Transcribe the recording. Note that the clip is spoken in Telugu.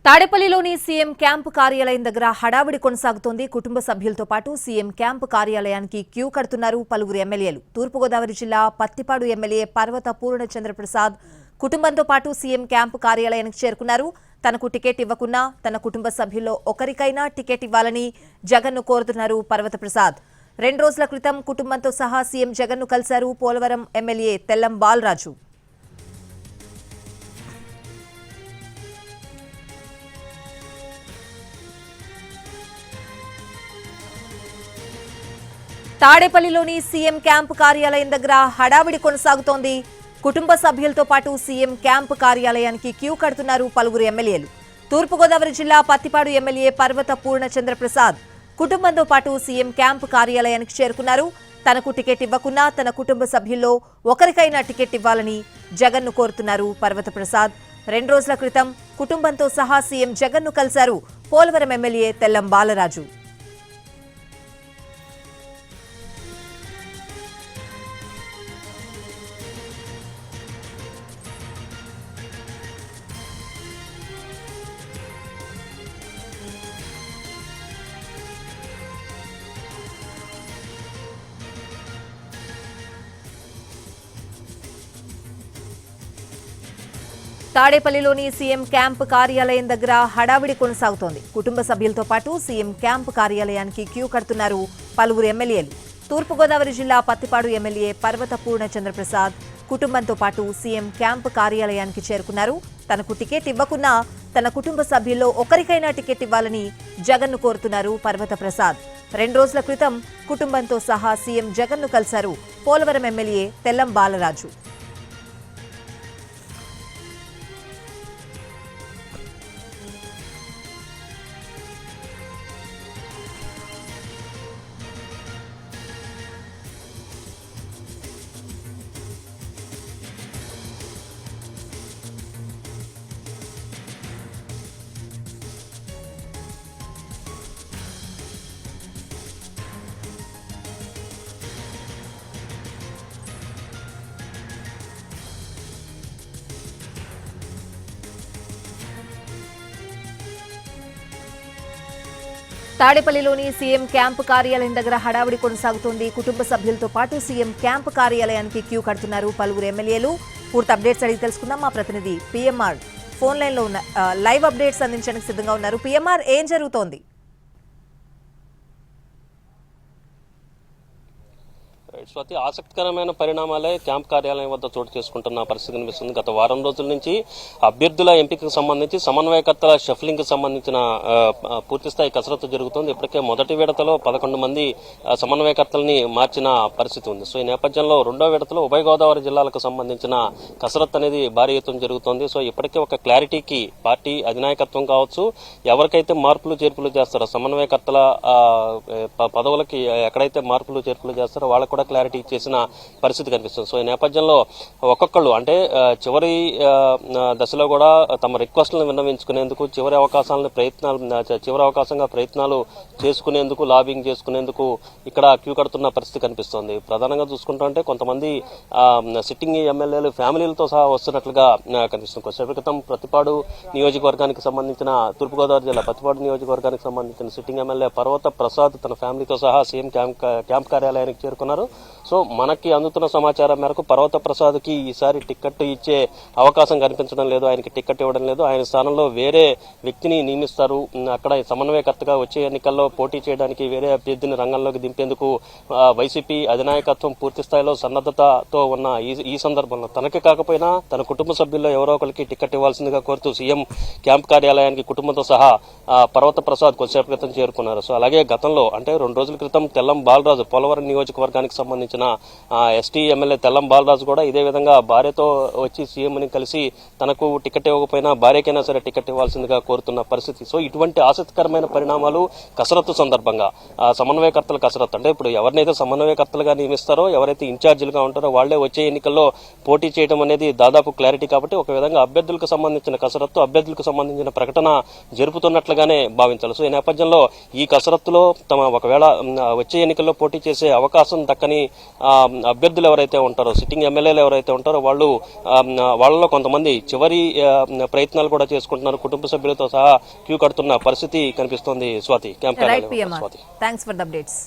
తాడేపల్లిలోని సీఎం క్యాంపు కార్యాలయం దగ్గర హడావిడి కొనసాగుతోంది. కుటుంబ సభ్యులతో పాటు సీఎం క్యాంపు కార్యాలయానికి క్యూ కడుతున్నారు పలువురు ఎమ్మెల్యేలు. తూర్పుగోదావరి జిల్లా పత్తిపాడు ఎమ్మెల్యే పర్వత పూర్ణచంద్రప్రసాద్ కుటుంబంతో పాటు సీఎం క్యాంపు కార్యాలయానికి చేరుకున్నారు. తనకు టికెట్ ఇవ్వకున్నా తన కుటుంబ సభ్యుల్లో ఒకరికైనా టికెట్ ఇవ్వాలని జగన్ను కోరుతున్నారు పర్వత ప్రసాద్. 2 రోజుల క్రితం కుటుంబంతో సహా సీఎం జగన్ను కలిశారు పోలవరం ఎమ్మెల్యే తెల్లం బాలరాజు. తాడేపల్లిలోని సీఎం క్యాంపు కార్యాలయం దగ్గర హడావిడి కొనసాగుతోంది. కుటుంబ సభ్యులతో పాటు సీఎం క్యాంపు కార్యాలయానికి క్యూ కడుతున్నారు పలువురు ఎమ్మెల్యేలు. తూర్పుగోదావరి జిల్లా పత్తిపాడు ఎమ్మెల్యే పర్వత పూర్ణచంద్రప్రసాద్ కుటుంబంతో పాటు సీఎం క్యాంపు కార్యాలయానికి చేరుకున్నారు. తనకు టికెట్ ఇవ్వకున్నా తన కుటుంబ సభ్యుల్లో ఒకరికైనా టికెట్ ఇవ్వాలని జగన్ను కోరుతున్నారు పర్వత ప్రసాద్. 2 రోజుల క్రితం కుటుంబంతో సహా సీఎం జగన్ను కలిశారు పోలవరం ఎమ్మెల్యే తెల్లం బాలరాజు. తాడేపల్లిలోని సీఎం క్యాంపు కార్యాలయం దగ్గర హడావిడి కొనసాగుతోంది. కుటుంబ సభ్యులతో పాటు సీఎం క్యాంపు కార్యాలయానికి క్యూ కడుతున్నారు పలువురు ఎమ్మెల్యేలు. తూర్పుగోదావరి జిల్లా పత్తిపాడు ఎమ్మెల్యే పర్వత పూర్ణచంద్రప్రసాద్ కుటుంబంతో పాటు సీఎం క్యాంపు కార్యాలయానికి చేరుకున్నారు. తనకు టికెట్ ఇవ్వకున్నా తన కుటుంబ సభ్యుల్లో ఒకరికైనా టికెట్ ఇవ్వాలని జగన్ను కోరుతున్నారు పర్వత ప్రసాద్. 2 రోజుల క్రితం కుటుంబంతో సహా సీఎం జగన్ను కలిశారు పోలవరం ఎమ్మెల్యే తెల్లం బాలరాజు. తాడేపల్లిలోని సీఎం క్యాంపు కార్యాలయం దగ్గర హడావిడి కొనసాగుతోంది. కుటుంబ సభ్యులతో పాటు సీఎం క్యాంపు కార్యాలయానికి క్యూ కడుతున్నారు పలువురు ఎమ్మెల్యేలు. పూర్తి అప్డేట్స్ అడిగి తెలుసుకుందాం. మా ప్రతినిధి పీఎంఆర్ ఫోన్ లైన్ లో ఉన్న లైవ్ అప్డేట్స్ అందించడానికి సిద్ధంగా ఉన్నారు. పీఎంఆర్, ఏం జరుగుతోంది? స్వాతి, ఆసక్తికరమైన పరిణామాలే క్యాంప్ కార్యాలయం వద్ద చోటు చేసుకుంటున్న పరిస్థితి కనిపిస్తుంది. గత వారం రోజుల నుంచి అభ్యర్థుల ఎంపికకు సంబంధించి సమన్వయకర్తల షఫ్లింగ్ కి సంబంధించిన పూర్తిస్థాయి కసరత్తు జరుగుతుంది. ఇప్పటికే మొదటి విడతలో 11 మంది సమన్వయకర్తల్ని మార్చిన పరిస్థితి ఉంది. సో ఈ నేపథ్యంలో 2వ విడతలో ఉభయ గోదావరి జిల్లాలకు సంబంధించిన కసరత్తు అనేది భారీ ఎత్తున జరుగుతోంది. సో ఇప్పటికే ఒక క్లారిటీకి పార్టీ అధినాయకత్వం కావచ్చు, ఎవరికైతే మార్పులు చేర్పులు చేస్తారో సమన్వయకర్తల పదవులకి ఎక్కడైతే మార్పులు చేర్పులు చేస్తారో వాళ్ళకు కూడా క్లారిటీ ఇచ్చేసిన పరిస్థితి కనిపిస్తుంది. సో ఈ నేపథ్యంలో ఒక్కొక్కళ్ళు అంటే చివరి దశలో కూడా తమ రిక్వెస్ట్లను విన్నవించుకునేందుకు చివరి అవకాశంగా ప్రయత్నాలు చేసుకునేందుకు, లాబింగ్ చేసుకునేందుకు ఇక్కడ క్యూ కడుతున్న పరిస్థితి కనిపిస్తోంది. ప్రధానంగా చూసుకుంటుంటే కొంతమంది సిట్టింగ్ ఎమ్మెల్యేలు ఫ్యామిలీలతో సహా వస్తున్నట్లుగా కనిపిస్తుంది. కొద్దిసేపటి క్రితం ప్రతిపాడు నియోజకవర్గానికి సంబంధించిన తూర్పుగోదావరి జిల్లా పత్తిపాడు నియోజకవర్గానికి సంబంధించిన సిట్టింగ్ ఎమ్మెల్యే పర్వత ప్రసాద్ తన ఫ్యామిలీతో సహా సీఎం క్యాంప్ కార్యాలయానికి చేరుకున్నారు. సో మనకి అందుతున్న సమాచారం మేరకు పర్వత ప్రసాద్ కి ఈసారి టికెట్ ఇచ్చే అవకాశం కనిపించడం లేదు. ఆయనకి టికెట్ ఇవ్వడం లేదు. ఆయన స్థానంలో వేరే వ్యక్తిని నియమిస్తారు. అక్కడ సమన్వయకర్తగా వచ్చే ఎన్నికల్లో పోటీ చేయడానికి వేరే అభ్యర్థిని రంగంలోకి దింపేందుకు వైసీపీ అధినాయకత్వం పూర్తి స్థాయిలో సన్నద్ధతతో ఉన్న ఈ సందర్భంలో తనకి కాకపోయినా తన కుటుంబ సభ్యుల్లో ఎవరో ఒకరికి టికెట్ ఇవ్వాల్సిందిగా కోరుతూ సీఎం క్యాంప్ కార్యాలయానికి కుటుంబంతో సహా పర్వత ప్రసాద్ కొద్దిసేపు క్రితం చేరుకున్నారు. సో అలాగే గతంలో అంటే 2 రోజుల క్రితం తెల్లం బాలరాజు పోలవరం నియోజకవర్గానికి సంబంధించిన ఎస్టీ ఎమ్మెల్యే తెల్లం బాలరాజు కూడా ఇదే విధంగా భార్యతో వచ్చి సీఎంని కలిసి తనకు టికెట్ ఇవ్వకపోయినా భార్యకైనా సరే టికెట్ ఇవ్వాల్సిందిగా కోరుతున్న పరిస్థితి. సో ఇటువంటి ఆసక్తికరమైన పరిణామాలు కసరత్తు సందర్భంగా సమన్వయకర్తల కసరత్తు అంటే ఇప్పుడు ఎవరినైతే సమన్వయకర్తలుగా నియమిస్తారో, ఎవరైతే ఇన్ఛార్జీలుగా ఉంటారో వాళ్లే వచ్చే ఎన్నికల్లో పోటీ చేయడం అనేది దాదాపు క్లారిటీ. కాబట్టి ఒక విధంగా అభ్యర్థులకు సంబంధించిన కసరత్తు, అభ్యర్థులకు సంబంధించిన ప్రకటన జరుపుతున్నట్లుగానే భావించాలి. సో ఈ నేపథ్యంలో ఈ కసరత్తులో తమ ఒకవేళ వచ్చే ఎన్నికల్లో పోటీ చేసే అవకాశం దక్కని కానీ అభ్యర్థులు ఎవరైతే ఉంటారో, సిట్టింగ్ ఎమ్మెల్యేలు ఎవరైతే ఉంటారో వాళ్ళలో కొంతమంది చివరి ప్రయత్నాలు కూడా చేసుకుంటున్నారు. కుటుంబ సభ్యులతో సహా క్యూ కడుతున్న పరిస్థితి కనిపిస్తోంది. స్వాతి, క్యాంప్ కార్యాలయం. Thanks for the updates.